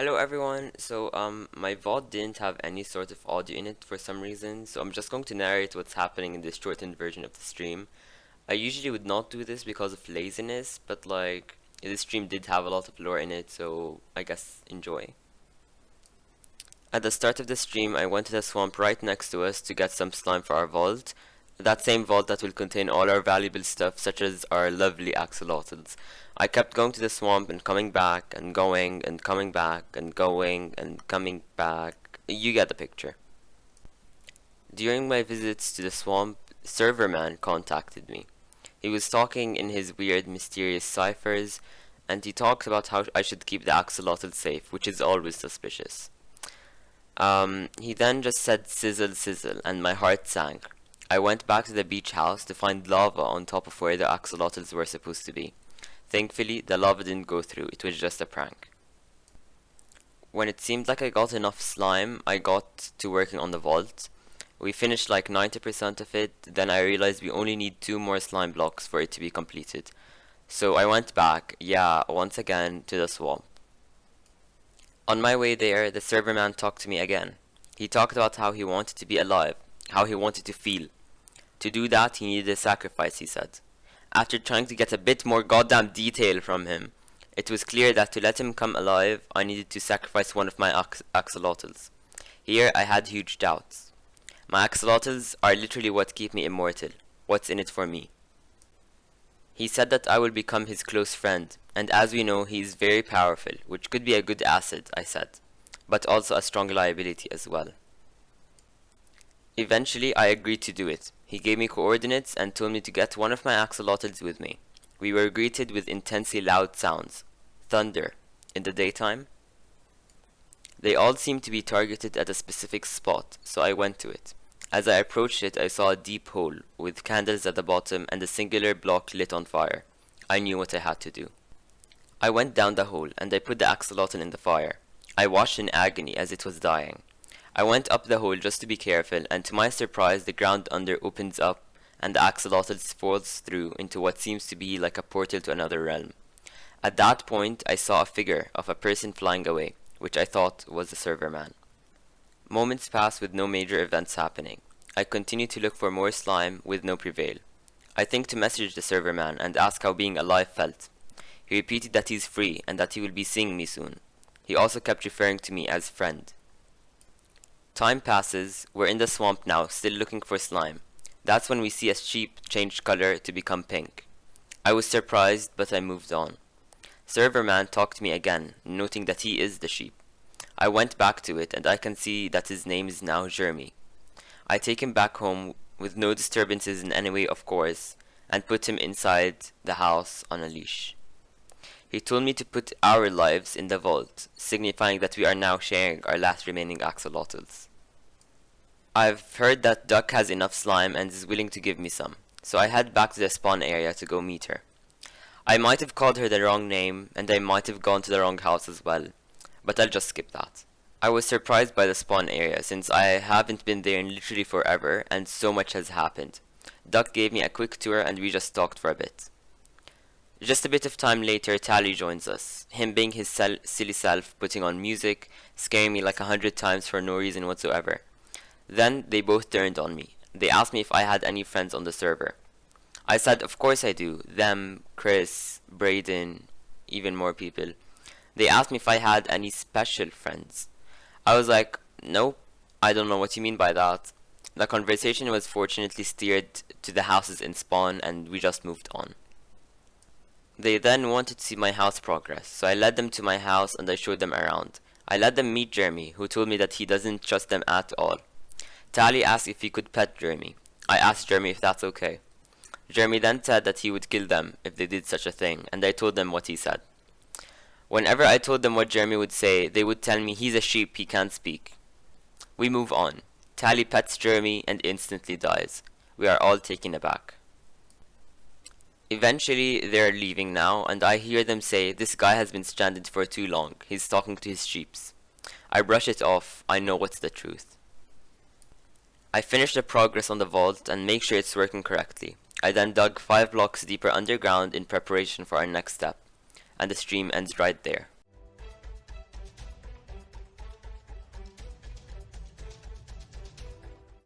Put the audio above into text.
Hello everyone. My VOD didn't have any sort of audio in it for some reason, so I'm just going to narrate what's happening in this shortened version of the stream. I usually would not do this because of laziness, but this stream did have a lot of lore in it, so I guess enjoy. At the start of the stream, I went to the swamp right next to us to get some slime for our vault. That same vault that will contain all our valuable stuff, such as our lovely axolotls. I kept going to the swamp and coming back and going and coming back and going and coming back. You get the picture. During my visits to the swamp, Serverman contacted me. He was talking in his weird, mysterious ciphers, and he talked about how I should keep the axolotl safe, which is always suspicious. He then just said sizzle sizzle, and my heart sank. I went back to the beach house to find lava on top of where the axolotls were supposed to be. Thankfully, the lava didn't go through, it was just a prank. When it seemed like I got enough slime, I got to working on the vault. We finished like 90% of it, then I realized we only need 2 more slime blocks for it to be completed. So I went back, once again, to the swamp. On my way there, the serverman talked to me again. He talked about how he wanted to be alive, how he wanted to feel. To do that, he needed a sacrifice, he said. After trying to get a bit more goddamn detail from him, it was clear that to let him come alive, I needed to sacrifice one of my axolotls. Here, I had huge doubts. My axolotls are literally what keep me immortal. What's in it for me? He said that I will become his close friend, and as we know, he is very powerful, which could be a good asset, I said, but also a strong liability as well. Eventually, I agreed to do it. He gave me coordinates and told me to get one of my axolotls with me. We were greeted with intensely loud sounds. Thunder. In the daytime? They all seemed to be targeted at a specific spot, so I went to it. As I approached it, I saw a deep hole, with candles at the bottom and a singular block lit on fire. I knew what I had to do. I went down the hole, and I put the axolotl in the fire. I watched in agony as it was dying. I went up the hole just to be careful, and to my surprise, the ground under opens up, and the axolotl falls through into what seems to be like a portal to another realm. At that point, I saw a figure of a person flying away, which I thought was the serverman. Moments passed with no major events happening. I continued to look for more slime with no prevail. I think to message the serverman and ask how being alive felt. He repeated that he's free and that he will be seeing me soon. He also kept referring to me as friend. Time passes, we're in the swamp now, still looking for slime. That's when we see a sheep change color to become pink. I was surprised, but I moved on. Serverman talked to me again, noting that he is the sheep. I went back to it, and I can see that his name is now Jeremy. I take him back home with no disturbances in any way, of course, and put him inside the house on a leash. He told me to put our lives in the vault, signifying that we are now sharing our last remaining axolotls. I've heard that Duck has enough slime and is willing to give me some, so I head back to the spawn area to go meet her. I might have called her the wrong name, and I might have gone to the wrong house as well, but I'll just skip that. I was surprised by the spawn area since I haven't been there in literally forever and so much has happened. Duck gave me a quick tour and we just talked for a bit. Just a bit of time later, Tally joins us, him being his silly self, putting on music, scaring me like 100 times for no reason whatsoever. Then they both turned on me. They asked me if I had any friends on the server. I said of course I do, them, Chris, Brayden, even more people. They asked me if I had any special friends. I was like, nope, I don't know what you mean by that. The conversation was fortunately steered to the houses in spawn and we just moved on. They then wanted to see my house progress, so I led them to my house and I showed them around. I let them meet Jeremy, who told me that he doesn't trust them at all. Tally asked if he could pet Jeremy. I asked Jeremy if that's okay. Jeremy then said that he would kill them if they did such a thing, and I told them what he said. Whenever I told them what Jeremy would say, they would tell me he's a sheep, he can't speak. We move on. Tally pets Jeremy and instantly dies. We are all taken aback. Eventually, they're leaving now, and I hear them say, this guy has been stranded for too long, he's talking to his sheeps. I brush it off, I know what's the truth. I finish the progress on the vault and make sure it's working correctly. I then dug 5 blocks deeper underground in preparation for our next step, and the stream ends right there.